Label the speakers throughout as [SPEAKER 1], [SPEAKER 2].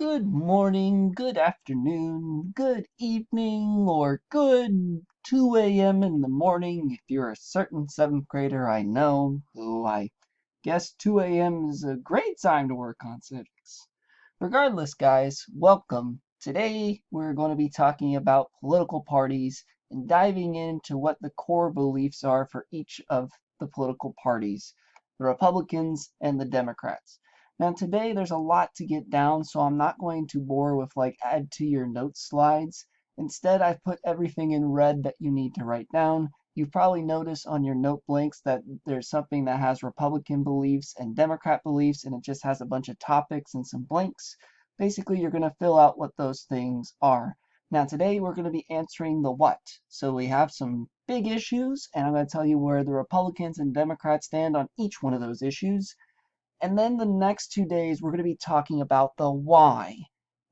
[SPEAKER 1] Good morning, good afternoon, good evening, or good 2 a.m. in the morning if you're a certain 7th grader I know, who I guess 2 a.m. is a great time to work on civics. Regardless, guys, welcome. Today we're going to be talking about political parties and diving into what the core beliefs are for each of the political parties, the Republicans and the Democrats. Now, today there's a lot to get down, so I'm not going to bore with add to your notes slides. Instead, I've put everything in red that you need to write down. You've probably noticed on your note blanks that there's something that has Republican beliefs and Democrat beliefs, and it just has a bunch of topics and some blanks. Basically, you're going to fill out what those things are. Now, today we're going to be answering the what. So we have some big issues, and I'm going to tell you where the Republicans and Democrats stand on each one of those issues. And then the next 2 days, we're going to be talking about the why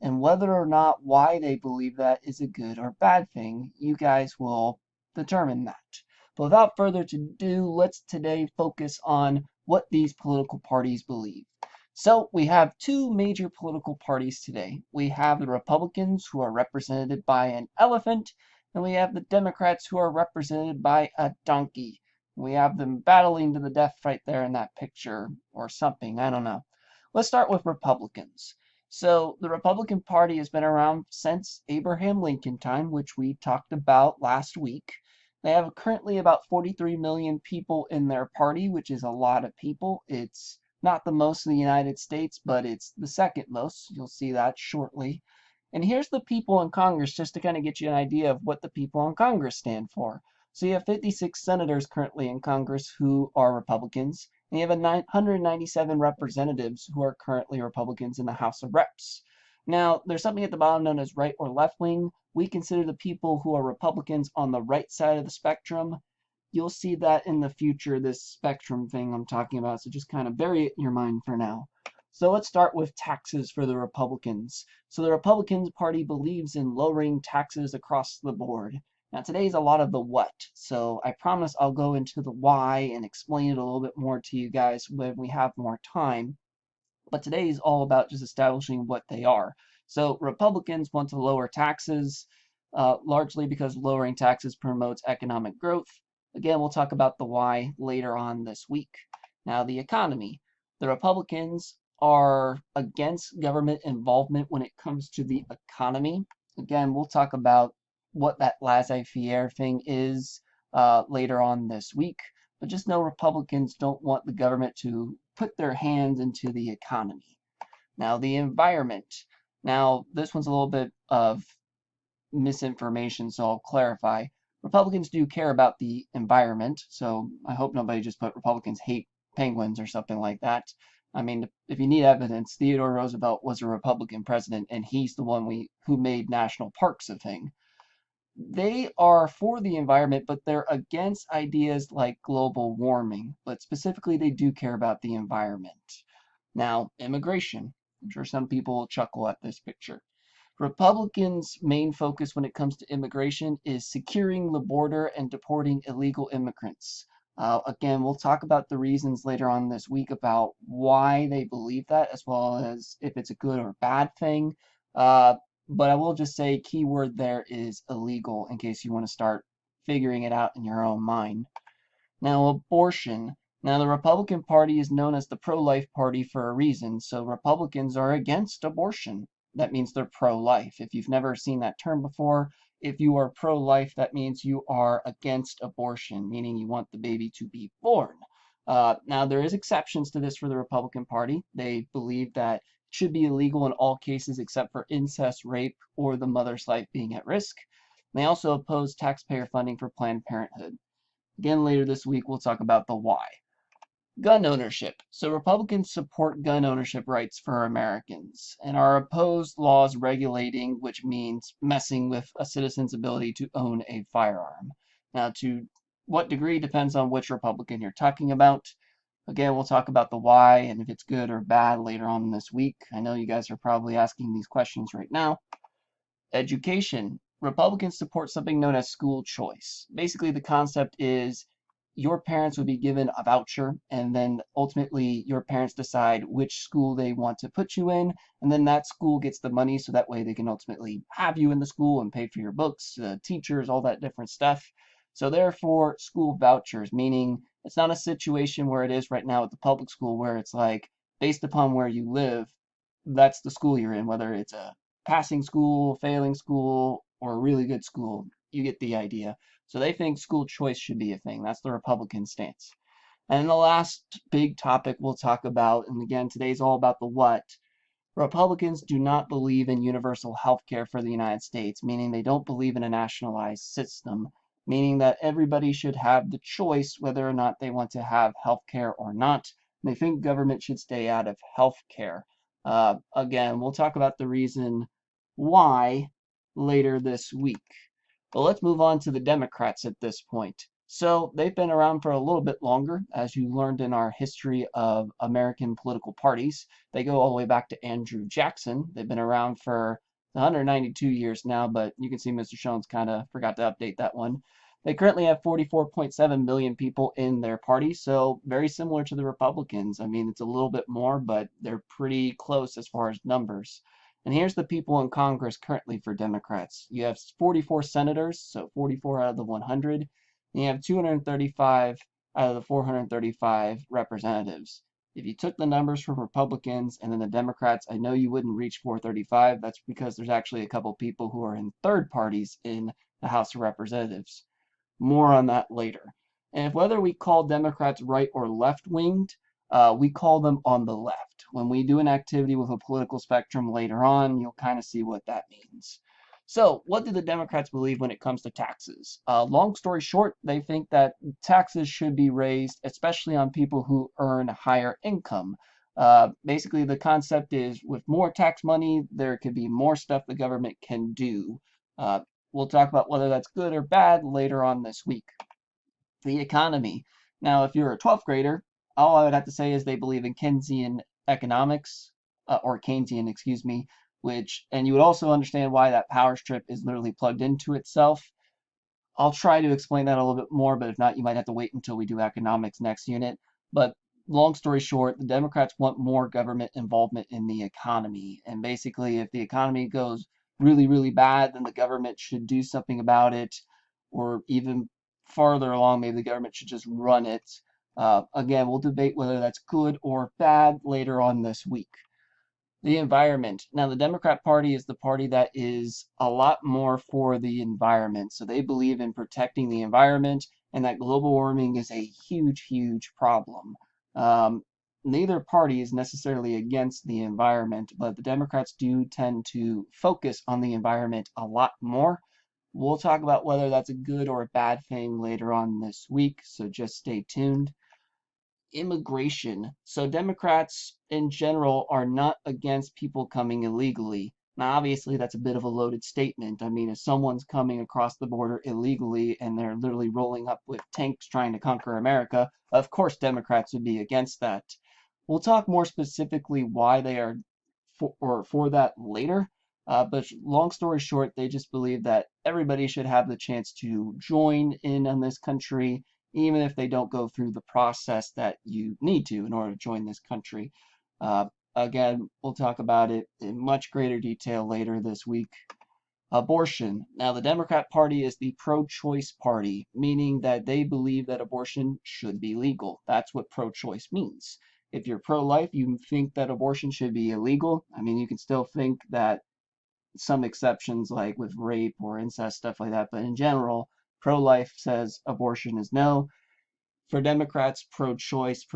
[SPEAKER 1] and whether or not why they believe that is a good or bad thing. You guys will determine that. But without further ado, let's today focus on what these political parties believe. So we have two major political parties today. We have the Republicans, who are represented by an elephant, and we have the Democrats, who are represented by a donkey. We have them battling to the death right there in that picture, or something, I don't know. Let's start with Republicans. So the Republican Party has been around since Abraham Lincoln time, which we talked about last week. They have currently about 43 million people in their party, which is a lot of people. It's not the most in the United States, but it's the second most. You'll see that shortly. And here's the people in Congress, just to kind of get you an idea of what the people in Congress stand for. So you have 56 senators currently in Congress who are Republicans, and you have 197 representatives who are currently Republicans in the House of Reps. Now, there's something at the bottom known as right or left wing. We consider the people who are Republicans on the right side of the spectrum. You'll see that in the future, this spectrum thing I'm talking about, so just kind of bury it in your mind for now. So let's start with taxes for the Republicans. So the Republican Party believes in lowering taxes across the board. Now today's a lot of the what, so I promise I'll go into the why and explain it a little bit more to you guys when we have more time. But today is all about just establishing what they are. So Republicans want to lower taxes, largely because lowering taxes promotes economic growth. Again, we'll talk about the why later on this week. Now, the economy. The Republicans are against government involvement when it comes to the economy. Again, we'll talk about what that laissez-faire thing is later on this week. But just know Republicans don't want the government to put their hands into the economy. Now, the environment. Now, this one's a little bit of misinformation, so I'll clarify. Republicans do care about the environment, so I hope nobody just put Republicans hate penguins or something like that. I mean, if you need evidence, Theodore Roosevelt was a Republican president, and he's the one who made national parks a thing. They are for the environment, but they're against ideas like global warming. But specifically, they do care about the environment. Now, immigration. I'm sure some people will chuckle at this picture. Republicans' main focus when it comes to immigration is securing the border and deporting illegal immigrants. Again, we'll talk about the reasons later on this week about why they believe that, as well as if it's a good or bad thing. But I will just say keyword there is illegal in case you want to start figuring it out in your own mind. Now, abortion. Now, the Republican Party is known as the pro-life party for a reason, so Republicans are against abortion. That means they're pro-life. If you've never seen that term before, if you are pro-life, that means you are against abortion, meaning you want the baby to be born. Now, there is exceptions to this for the Republican Party. They believe that should be illegal in all cases except for incest, rape, or the mother's life being at risk. They also oppose taxpayer funding for Planned Parenthood. Again, later this week, we'll talk about the why. Gun ownership. So Republicans support gun ownership rights for Americans and are opposed laws regulating, which means messing with a citizen's ability to own a firearm. Now, to what degree depends on which Republican you're talking about. Again, we'll talk about the why and if it's good or bad later on this week. I know you guys are probably asking these questions right now. Education. Republicans support something known as school choice. Basically, the concept is your parents would be given a voucher, and then ultimately your parents decide which school they want to put you in, and then that school gets the money so that way they can ultimately have you in the school and pay for your books, teachers, all that different stuff. So therefore, school vouchers, meaning it's not a situation where it is right now at the public school where it's like based upon where you live, that's the school you're in, whether it's a passing school, failing school, or a really good school. You get the idea. So they think school choice should be a thing. That's the Republican stance. And the last big topic we'll talk about, and again, today's all about the what. Republicans do not believe in universal health care for the United States, meaning they don't believe in a nationalized system, meaning that everybody should have the choice whether or not they want to have health care or not. They think government should stay out of health care. Again, we'll talk about the reason why later this week. But let's move on to the Democrats at this point. So they've been around for a little bit longer, as you learned in our history of American political parties. They go all the way back to Andrew Jackson. They've been around for 192 years now, but you can see Mr. Shoens kind of forgot to update that one. They currently have 44.7 million people in their party, so very similar to the Republicans. I mean, it's a little bit more, but they're pretty close as far as numbers. And here's the people in Congress currently for Democrats. You have 44 senators, so 44 out of the 100. And you have 235 out of the 435 representatives. If you took the numbers from Republicans and then the Democrats, I know you wouldn't reach 435. That's because there's actually a couple people who are in third parties in the House of Representatives. More on that later. And if whether we call Democrats right or left-winged, we call them on the left. When we do an activity with a political spectrum later on, you'll kind of see what that means. So, what do the Democrats believe when it comes to taxes? Long story short, they think that taxes should be raised, especially on people who earn higher income. Basically, the concept is with more tax money, there could be more stuff the government can do. Uh, we'll talk about whether that's good or bad later on this week. The economy. Now, if you're a 12th grader, all I would have to say is they believe in Keynesian economics, or Keynesian, excuse me, and you would also understand why that power strip is literally plugged into itself. I'll try to explain that a little bit more, but if not, you might have to wait until we do economics next unit. But long story short, the Democrats want more government involvement in the economy. And basically, if the economy goes really, really bad, then the government should do something about it. Or even farther along, maybe the government should just run it. Again, we'll debate whether that's good or bad later on this week. The environment. Now, the Democrat Party is the party that is a lot more for the environment. So they believe in protecting the environment and that global warming is a huge, huge problem. Neither party is necessarily against the environment, but the Democrats do tend to focus on the environment a lot more. We'll talk about whether that's a good or a bad thing later on this week, so just stay tuned. Immigration. So Democrats in general are not against people coming illegally. Now, obviously, that's a bit of a loaded statement. I mean, if someone's coming across the border illegally and they're literally rolling up with tanks trying to conquer America, of course Democrats would be against that. We'll talk more specifically why they are for that later. But long story short, they just believe that everybody should have the chance to join in on this country even if they don't go through the process that you need to in order to join this country. Again, we'll talk about it in much greater detail later this week. Abortion. Now, the Democrat Party is the pro-choice party, meaning that they believe that abortion should be legal. That's what pro-choice means. If you're pro-life, you think that abortion should be illegal. I mean, you can still think that some exceptions like with rape or incest, stuff like that, but in general, pro-life says abortion is no. For Democrats, pro-choice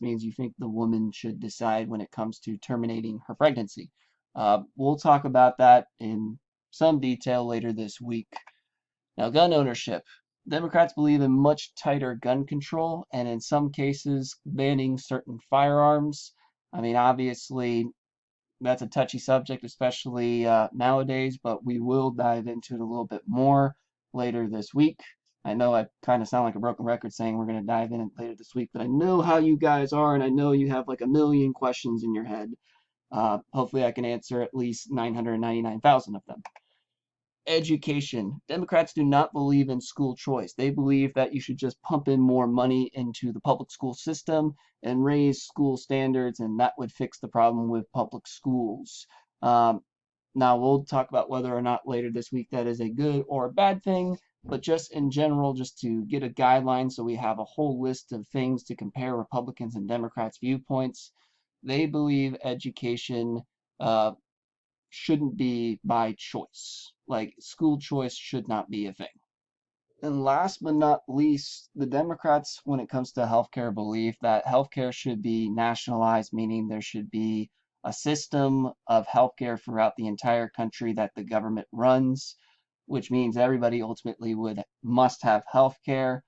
[SPEAKER 1] means you think the woman should decide when it comes to terminating her pregnancy. We'll talk about that in some detail later this week. Now, gun ownership. Democrats believe in much tighter gun control and in some cases banning certain firearms. I mean, obviously, that's a touchy subject, especially nowadays, but we will dive into it a little bit more later this week. I know I kind of sound like a broken record saying we're going to dive in it later this week, but I know how you guys are, and I know you have like a million questions in your head. Hopefully I can answer at least 999,000 of them. Education. Democrats do not believe in school choice. They believe that you should just pump in more money into the public school system and raise school standards, and that would fix the problem with public schools. Um, Now, we'll talk about whether or not later this week that is a good or a bad thing, but just in general, just to get a guideline so we have a whole list of things to compare Republicans and Democrats' viewpoints. They believe education uh, shouldn't be by choice. Like, school choice should not be a thing. And last but not least, the Democrats, when it comes to healthcare, believe that healthcare should be nationalized, meaning there should be a system of healthcare throughout the entire country that the government runs, which means everybody ultimately must have healthcare.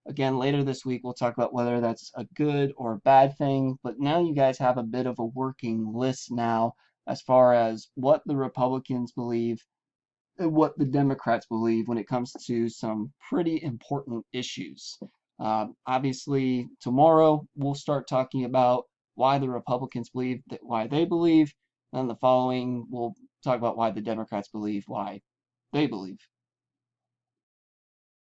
[SPEAKER 1] Again, later this week, we'll talk about whether that's a good or bad thing, but now you guys have a bit of a working list now as far as what the Republicans believe and what the Democrats believe when it comes to some pretty important issues. Obviously, tomorrow we'll start talking about why the Republicans believe that why they believe, and the following we'll talk about why the Democrats believe why they believe.